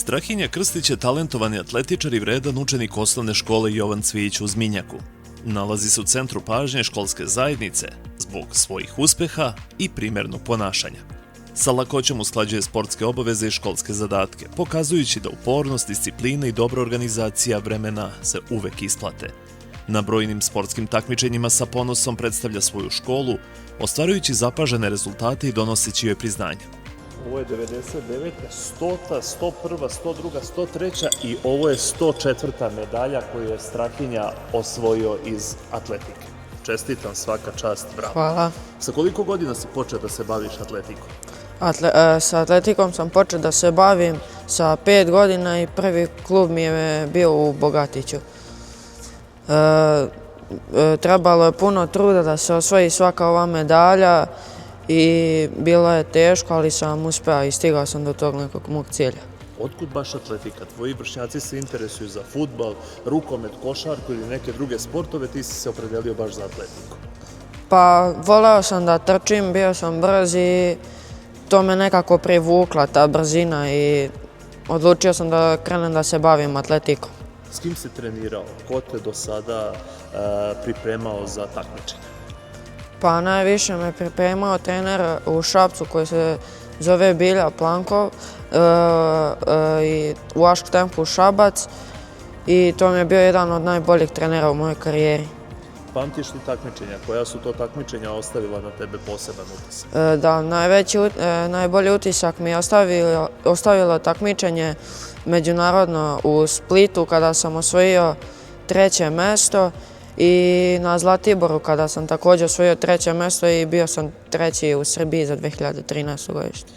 Strahinja Krstić je talentovani atletičar i vredan učenik osnovne škole Jovan Cvijić u Zminjaku. Nalazi se u centru pažnje školske zajednice zbog svojih uspeha i primernog ponašanja. Sa lakoćom usklađuje sportske obaveze i školske zadatke, pokazujući da upornost, disciplina i dobra organizacija vremena se uvek isplate. Na brojnim sportskim takmičenjima sa ponosom predstavlja svoju školu, ostvarujući zapažene rezultate i donoseći joj priznanja. Ovo je 99. 100. 101. 102. 103. i ovo je 104. medalja koju je Strahinja osvojio iz atletike. Čestitam, svaka čast, bravo. Hvala. Sa koliko godina si počeo da se baviš atletikom? Sa atletikom sam počeo da se bavim sa 5 godina i prvi klub mi je bio u Bogatiću. Trebalo je puno truda da se osvoji svaka ova medalja i bilo je teško, ali sam uspeo i stigao sam do tog nekog mog cilja. Otkud baš atletika? Tvoji vršnjaci se interesuju za fudbal, rukomet, košarku ili neke druge sportove, ti si se opredelio baš za atletiku. Pa voleo sam da trčim, bio sam brz i to me nekako privukla, ta brzina, i odlučio sam da krenem da se bavim atletikom. S kim si trenirao? Ko te do sada pripremao za takmičenje? Pa najviše me pripremao trener u Šapcu koji se zove Bilja Plankov i u Ašk Tempu Šabac, i to mi je bio jedan od najboljih trenera u mojoj karijeri. Pamtiš li takmičenja? Koja su to takmičenja ostavila na tebe poseban utisak? Da, najbolji utisak mi je ostavilo takmičenje međunarodno u Splitu kada sam osvojio 3. mesto i na Zlatiboru kada sam također osvojio 3. mesto i bio sam 3. u Srbiji za 2013. godište.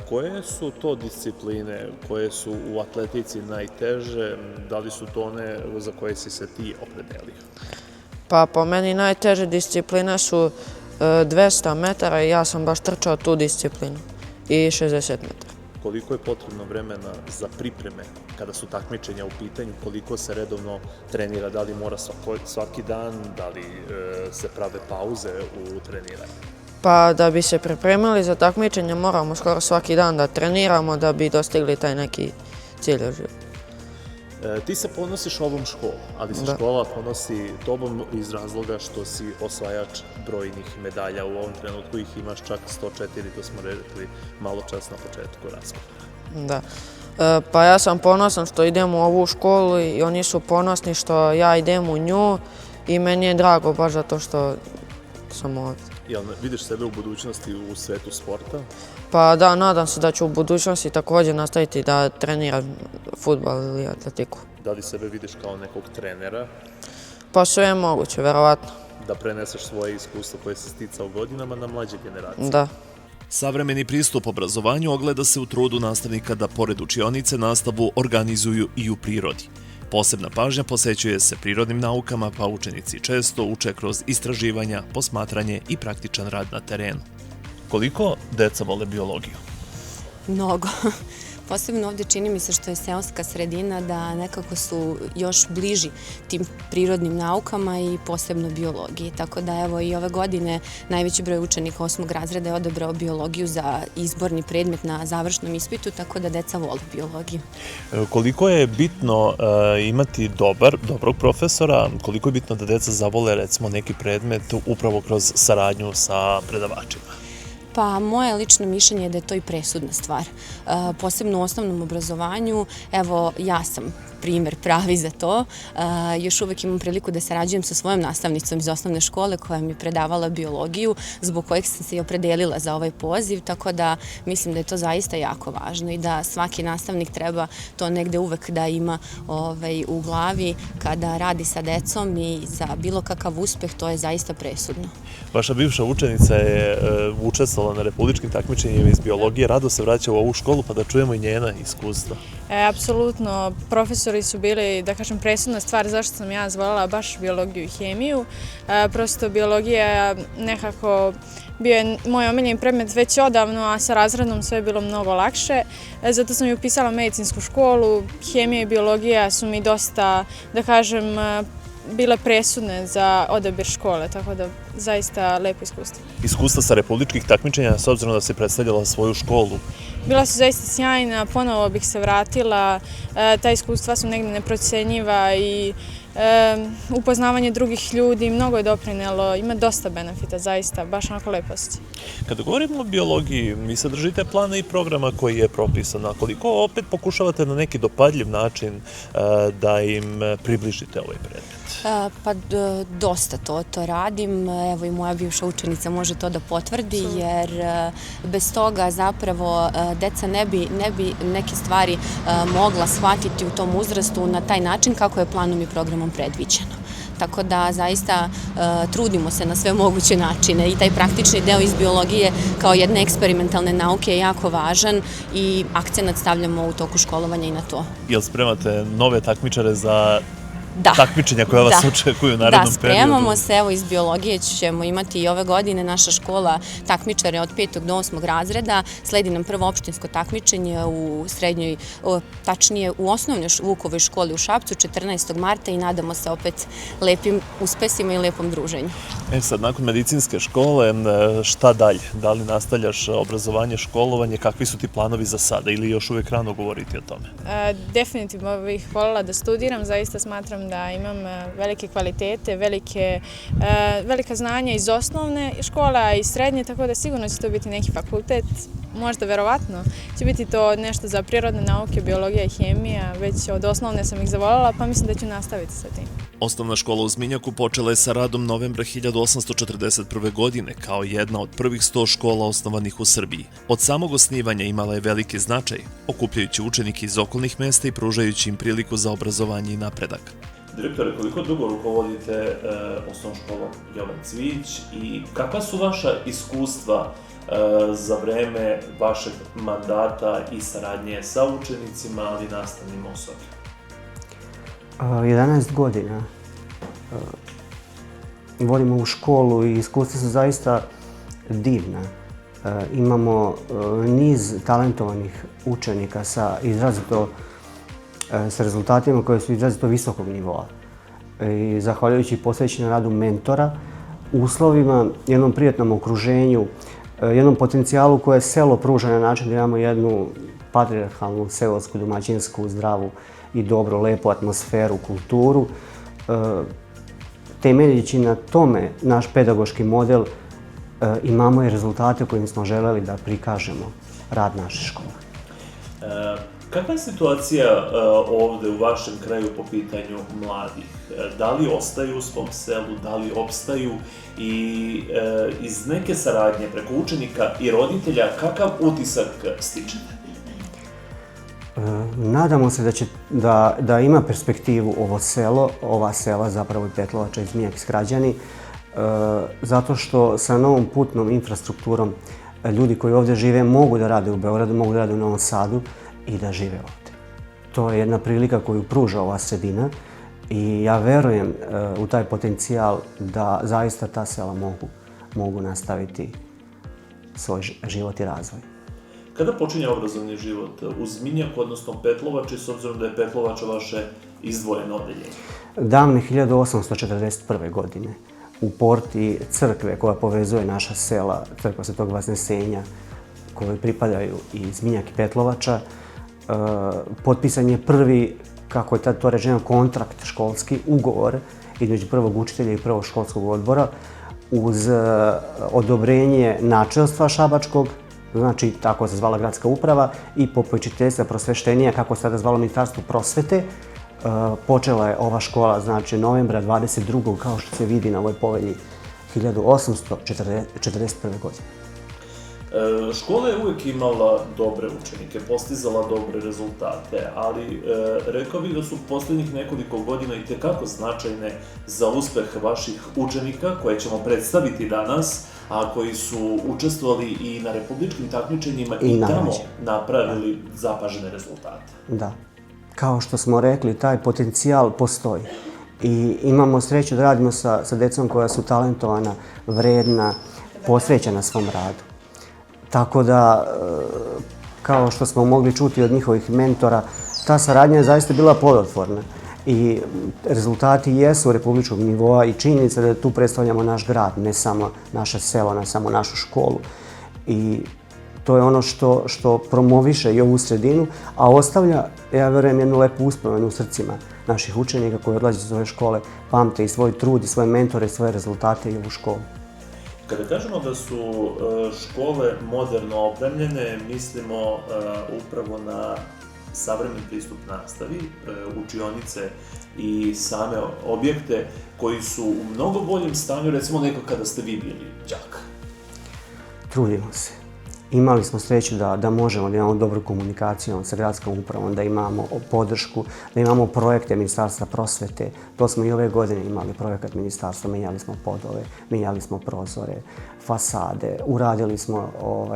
Koje su to discipline koje su u atletici najteže? Da li su to one za koje si se ti opredelio? Pa po meni najteže discipline su 200 metara i ja sam baš trčao tu disciplinu, i 60 metara. Koliko je potrebno vremena za pripreme kada su takmičenja u pitanju, koliko se redovno trenira, da li mora svaki dan, da li se prave pauze u treniranju? Pa da bi se pripremili za takmičenje moramo skoro svaki dan da treniramo da bi dostigli taj neki cilj u životu. Ti se ponosiš ovom školom, ali se škola ponosi tobom iz razloga što si osvajač brojnih medalja. U ovom trenutku ih imaš čak 104, to smo rekli malo čas na početku razgovora. Da. Pa ja sam ponosan što idem u ovu školu i oni su ponosni što ja idem u nju i meni je drago baš zato što sam ovdje. Jel vidiš sebe u budućnosti u svetu sporta? Pa da, nadam se da ću u budućnosti također nastaviti da treniram fudbal ili atletiku. Da li sebe vidiš kao nekog trenera? Pa sve je moguće, verovatno. Da preneseš svoje iskustvo koje se sticao godinama na mlađe generacije? Da. Savremeni pristup obrazovanju ogleda se u trudu nastavnika da pored učionice nastavu organizuju i u prirodi. Posebna pažnja posvećuje se prirodnim naukama, pa učenici često uče kroz istraživanja, posmatranje i praktičan rad na terenu. Koliko deca vole biologiju? Mnogo. Posebno ovdje čini mi se što je seoska sredina da nekako su još bliži tim prirodnim naukama i posebno biologiji. Tako da evo i ove godine najveći broj učenika 8. razreda je odabrao biologiju za izborni predmet na završnom ispitu, tako da deca vole biologiju. Koliko je bitno imati dobrog profesora, koliko je bitno da deca zavole recimo neki predmet upravo kroz saradnju sa predavačima? Pa moje lično mišljenje je da je to i presudna stvar. Posebno u osnovnom obrazovanju, evo ja sam primjer pravi za to. Još uvek imam priliku da sarađujem sa svojom nastavnicom iz osnovne škole koja mi je predavala biologiju, zbog kojeg sam se i opredelila za ovaj poziv, tako da mislim da je to zaista jako važno i da svaki nastavnik treba to negde uvek da ima u glavi kada radi sa decom, i za bilo kakav uspeh to je zaista presudno. Vaša bivša učenica je učestvovala na republičkim takmičenjima iz biologije, rado se vraća u ovu školu, pa da čujemo i njena iskustva. Apsolutno, profesori su bili, da kažem, presudna stvar zašto sam ja zvolila baš biologiju i hemiju. Prosto biologija nekako bio je moj omiljeni predmet već odavno, a sa razredom sve je bilo mnogo lakše. Zato sam i upisala medicinsku školu. Hemija i biologija su mi dosta, da kažem, bile presudne za odabir škole, tako da zaista lepo iskustvo. Iskustva sa republičkih takmičenja, s obzirom da si predstavljala svoju školu? Bila su zaista sjajna, ponovo bih se vratila, ta iskustva su negdje neprocenjiva i upoznavanje drugih ljudi mnogo je doprinelo, ima dosta benefita, zaista, baš onako lepo osjećaj. Kada govorimo o biologiji, vi se držite plana i programa koji je propisan, a koliko opet pokušavate na neki dopadljiv način da im približite ovaj predmet? Pa dosta to radim, evo i moja bivša učenica može to da potvrdi, jer bez toga zapravo deca ne bi neke stvari mogla shvatiti u tom uzrastu na taj način kako je planom i programom predviđeno. Tako da zaista trudimo se na sve moguće načine i taj praktični deo iz biologije kao jedne eksperimentalne nauke je jako važan i akcenat stavljamo u toku školovanja i na to. Jel spremate nove takmičare za takmičenja koja vas očekuju u narednom periodu? Da, spremamo se, evo iz biologije ćemo imati i ove godine naša škola takmičare od 5. do 8. razreda, sledi nam prvo opštinsko takmičenje u srednjoj, tačnije u osnovnoj Vukovoj školi u Šapcu 14. marta i nadamo se opet lepim uspesima i lepom druženju. Sad, nakon medicinske škole, šta dalje? Da li nastavljaš obrazovanje, školovanje, kakvi su ti planovi za sada ili još uvijek rano govoriti o tome? Definitivno bih voljela da studiram, zaista smatram da imam velike kvalitete, velika znanja iz osnovne škole i srednje, tako da sigurno će to biti neki fakultet, možda verovatno će biti to nešto za prirodne nauke, biologija i hemija, već od osnovne sam ih zavoljela, pa mislim da ću nastaviti sa tim. Osnovna škola u Zminjaku počela je sa radom novembra 1841. godine kao jedna od prvih 100 škola osnovanih u Srbiji. Od samog osnivanja imala je veliki značaj, okupljajući učenike iz okolnih mesta i pružajući im priliku za obrazovanje i napredak. Direktore, koliko dugo rukovodite osnovnom školom Jovan Cvijić i kakva su vaša iskustva za vreme vašeg mandata i saradnje sa učenicima, ali i nastavnim osobljem? 11 godina vodimo u školu i iskustva su zaista divna. Imamo niz talentovanih učenika sa rezultatima koji su izrazito visokog nivoa. I zahvaljujući posvećenom radu mentora, uslovima, jednom prijatnom okruženju, jednom potencijalu koje selo pruža na način da imamo jednu patrijarhalnu, seosku, domaćinsku, zdravu i dobro, lepu atmosferu, kulturu. Temeljići na tome naš pedagoški model, imamo i rezultate kojim smo želeli da prikažemo rad naše škole. Kakva je situacija ovde u vašem kraju po pitanju mladih? Da li ostaju u svom selu, da li opstaju i iz neke saradnje preko učenika i roditelja kakav utisak stičete? Nadamo se da ima perspektivu ova sela, zapravo i Petlovača i Zminjak i Skrađani, zato što sa novom putnom infrastrukturom ljudi koji ovdje žive mogu da rade u Beogradu, mogu da rade u Novom Sadu i da žive ovdje. To je jedna prilika koju pruža ova sredina i ja verujem u taj potencijal da zaista ta sela mogu nastaviti svoj život i razvoj. Kada počinje obrazovni život u Zminjaku, odnosno Petlovači, s obzirom da je Petlovača vaše izdvojeno odeljenje? Davne 1841. godine u porti crkve koja povezuje naša sela, crkva Svetog Vaznesenja, koje pripadaju i Zminjak i Petlovača, potpisan je prvi, kako je tad to rečeno, kontrakt školski, ugovor između prvog učitelja i prvog školskog odbora uz odobrenje načelstva šabačkog, znači tako se zvala gradska uprava, i popečiteljstva prosveštenija, kako se tada zvalo Ministarstvo prosvete. Počela je ova škola, znači novembra 22. kao što se vidi na ovoj povelji 1841. godine. Škola je uvijek imala dobre učenike, postizala dobre rezultate, ali rekao bih da su posljednjih nekoliko godina i tekako značajne za uspeh vaših učenika koje ćemo predstaviti danas, a koji su učestvovali i na republičkim takmičenjima i tamo napravili zapažene rezultate. Da. Kao što smo rekli, taj potencijal postoji i imamo sreću da radimo sa decom koja su talentovana, vredna, posvećena svom radu. Tako da, kao što smo mogli čuti od njihovih mentora, ta saradnja je zaista bila plodotvorna I rezultati jesu republičkog nivoa i činjenica da tu predstavljamo naš grad, ne samo naše selo, ne samo našu školu. I to je ono što promoviše i ovu sredinu, a ostavlja, ja verujem, jednu lepu uspomenu u srcima naših učenika koji odlaze iz ove škole, pamte i svoj trud i svoje mentore, svoje rezultate i ovu školu. Kada kažemo da su škole moderno opremljene, mislimo upravo na savremen pristup nastavi, učionice i same objekte koji su u mnogo boljem stanju, recimo nego kada ste vi bili đak. Trudimo se. Imali smo sreću da možemo da imamo dobru komunikaciju sa gradskom upravom, da imamo podršku, da imamo projekte Ministarstva prosvete. To smo i ove godine imali projekat ministarstva, menjali smo podove, menjali smo prozore, fasade, uradili smo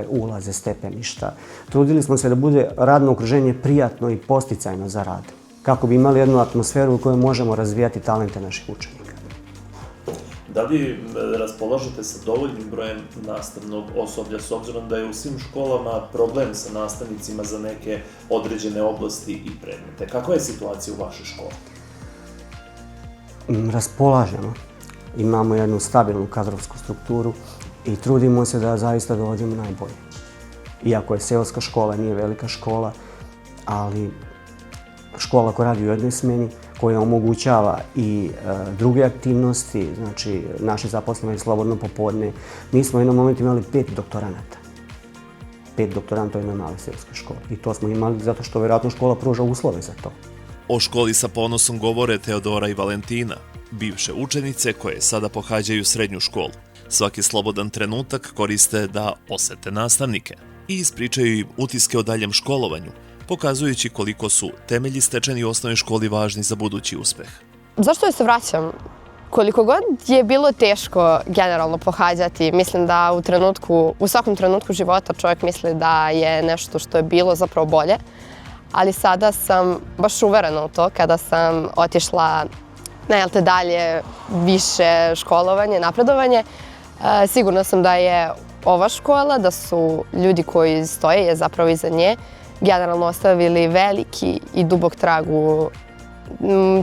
ulaze, stepeništa. Trudili smo se da bude radno okruženje prijatno i podsticajno za rad, kako bi imali jednu atmosferu u kojoj možemo razvijati talente naših učenika. Da li raspolažete sa dovoljnim brojem nastavnog osoblja, s obzirom da je u svim školama problem sa nastavnicima za neke određene oblasti i predmete? Kakva je situacija u vašoj školi? Raspolažemo. Imamo jednu stabilnu kadrovsku strukturu i trudimo se da zaista dovodimo najbolje. Iako je seoska škola, nije velika škola, ali škola koja radi u jednoj smeni, koja omogućava i druge aktivnosti, znači naši zaposleni slobodno popodne. Mi smo u jednom momentu imali 5 doktoranata. 5 doktoranta u jednoj maloj seoskoj školi. I to smo imali zato što vjerojatno škola pruža uslove za to. O školi sa ponosom govore Teodora i Valentina, bivše učenice koje sada pohađaju srednju školu. Svaki slobodan trenutak koriste da posete nastavnike i ispričaju im utiske o daljem školovanju, pokazujući koliko su temelji stečeni u osnovnoj školi važni za budući uspeh. Zašto se vraćam? Koliko god je bilo teško generalno pohađati, mislim da u svakom trenutku života čovjek misli da je nešto što je bilo zapravo bolje, ali sada sam baš uverena u to kada sam otišla na dalje više školovanje, napredovanje. Sigurna sam da je ova škola, da su ljudi koji stoje zapravo iza nje, generalno ostavili veliki i dubok trag u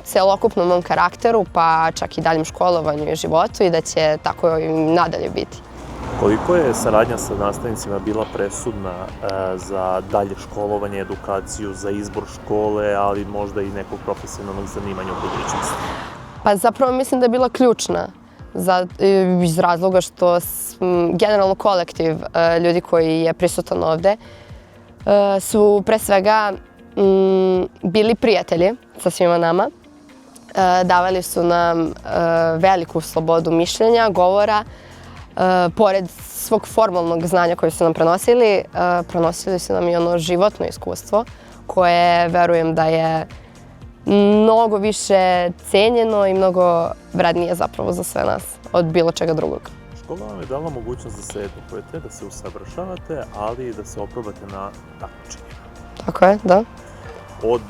celokupnom mom karakteru, pa čak i daljem školovanju i životu i da će tako i nadalje biti. Koliko je saradnja sa nastavnicima bila presudna za dalje školovanje, edukaciju, za izbor škole, ali možda i nekog profesionalnog zanimanja u budućnosti? Pa zapravo mislim da je bila ključna iz razloga što generalno kolektiv ljudi koji je prisutan ovde su pre svega bili prijatelji sa svima nama. Davali su nam veliku slobodu mišljenja, govora. Pored svog formalnog znanja koje su nam prenosili su nam i ono životno iskustvo koje verujem da je mnogo više cenjeno i mnogo vrednije zapravo za sve nas od bilo čega drugog. Škola vam je dala mogućnost da se edukujete, da se usavršavate, ali i da se oprobate na takmičenjima. Tako je, da. Od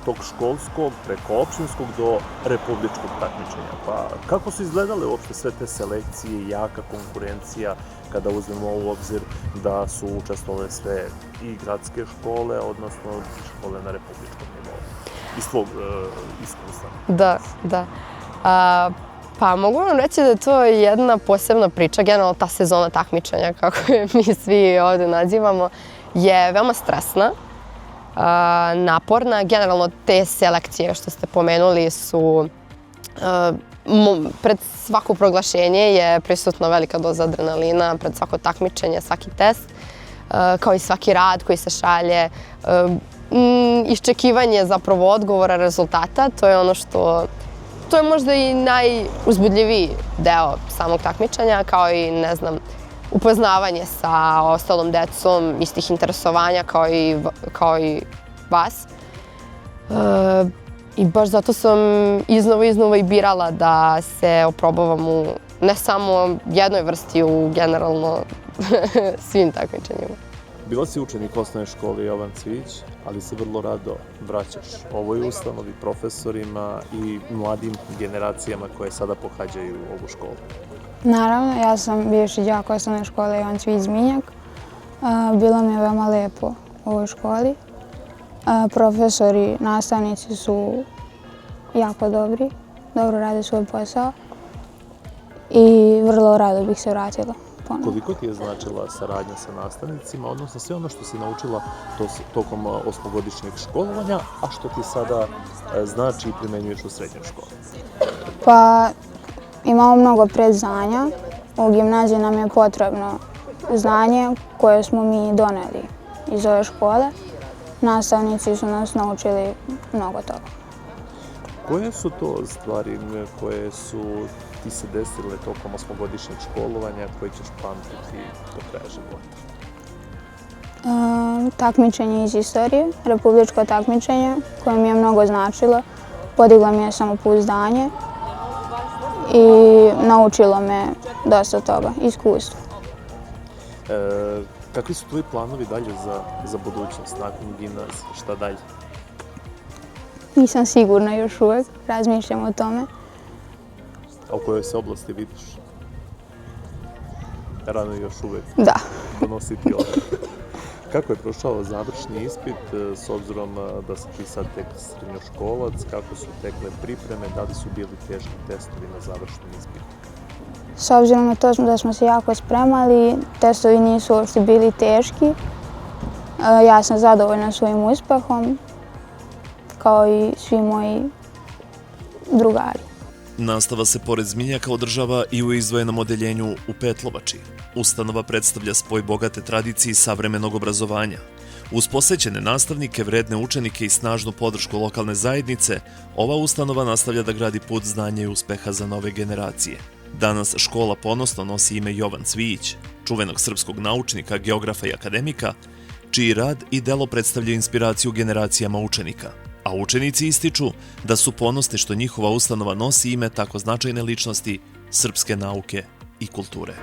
tog školskog preko opštinskog do republičkog takmičenja. Pa kako su izgledale uopšte sve te selekcije, jaka konkurencija, kada uzmemo u obzir da su učestvovale sve i gradske škole, odnosno škole na republičkom nivou? Iz tvog iskustva. Da. Pa mogu vam reći da je to jedna posebna priča. Generalno ta sezona takmičenja, kako je mi svi ovde nazivamo, je veoma stresna, naporna. Generalno te selekcije što ste pomenuli su, pred svako proglašenje je prisutna velika doza adrenalina, pred svako takmičenje, svaki test, kao i svaki rad koji se šalje. Iščekivanje zapravo odgovora, rezultata, to je ono što, to je možda i najuzbudljiviji deo samog takmičenja, kao i, ne znam, upoznavanje sa ostalom decom, istih interesovanja kao i vas. I baš zato sam iznova i birala da se oprobavam u ne samo jednoj vrsti, u generalno svim takmičenjima. Bila si učenik osnovne škole Jovan Cvijić, ali se vrlo rado vraćaš ovoj ustanovi, profesorima i mladim generacijama koje sada pohađaju ovu školu. Naravno, ja sam bivši đak osnovne škole Jovan Cvijić Zminjak. Bilo mi je veoma lepo u ovoj školi. Profesori, nastavnici su jako dobri, dobro rade svoj posao i vrlo rado bih se vratila ponovno. Koliko ti je značila saradnja sa nastavnicima, odnosno sve ono što si naučila tokom osmogodišnjeg školovanja, a što ti sada znači i primenjuješ u srednjoj školi? Pa imamo mnogo predznanja. U gimnaziji nam je potrebno znanje koje smo mi doneli iz ove škole. Nastavnici su nas naučili mnogo toga. Koje su to stvari koje su ti se desile tokom osmogodišnjeg školovanja koje ćeš pamtiti do kraja života? Takmičenje iz istorije, republičko takmičenje koje mi je mnogo značilo. Podiglo mi je samopouzdanje i naučilo me dosta toga, iskustvo. Kakvi su tvoji planovi dalje za budućnost, nakon gimnazije, šta dalje? Nisam sigurna još uvek, razmišljam o tome. A u kojoj se oblasti vidiš? Rano još uvek Da. donositi odluke. Kako je prošao završni ispit, s obzirom da si ti sad tek srednjoškolac, kako su tekle pripreme, da li su bili teški testovi na završnom ispitu? S obzirom na to da smo se jako spremali, testovi nisu uopšte bili teški. Ja sam zadovoljna svojim uspehom, kao i svi moji drugari. Nastava se pored Zminjaka održava i u izdvojenom odeljenju u Petlovači. Ustanova predstavlja spoj bogate tradicije i savremenog obrazovanja. Uz posvećene nastavnike, vredne učenike i snažnu podršku lokalne zajednice, ova ustanova nastavlja da gradi put znanja i uspeha za nove generacije. Danas škola ponosno nosi ime Jovan Cvijić, čuvenog srpskog naučnika, geografa i akademika, čiji rad i delo predstavljaju inspiraciju generacijama učenika. A učenici ističu da su ponosni što njihova ustanova nosi ime tako značajne ličnosti srpske nauke i kulture.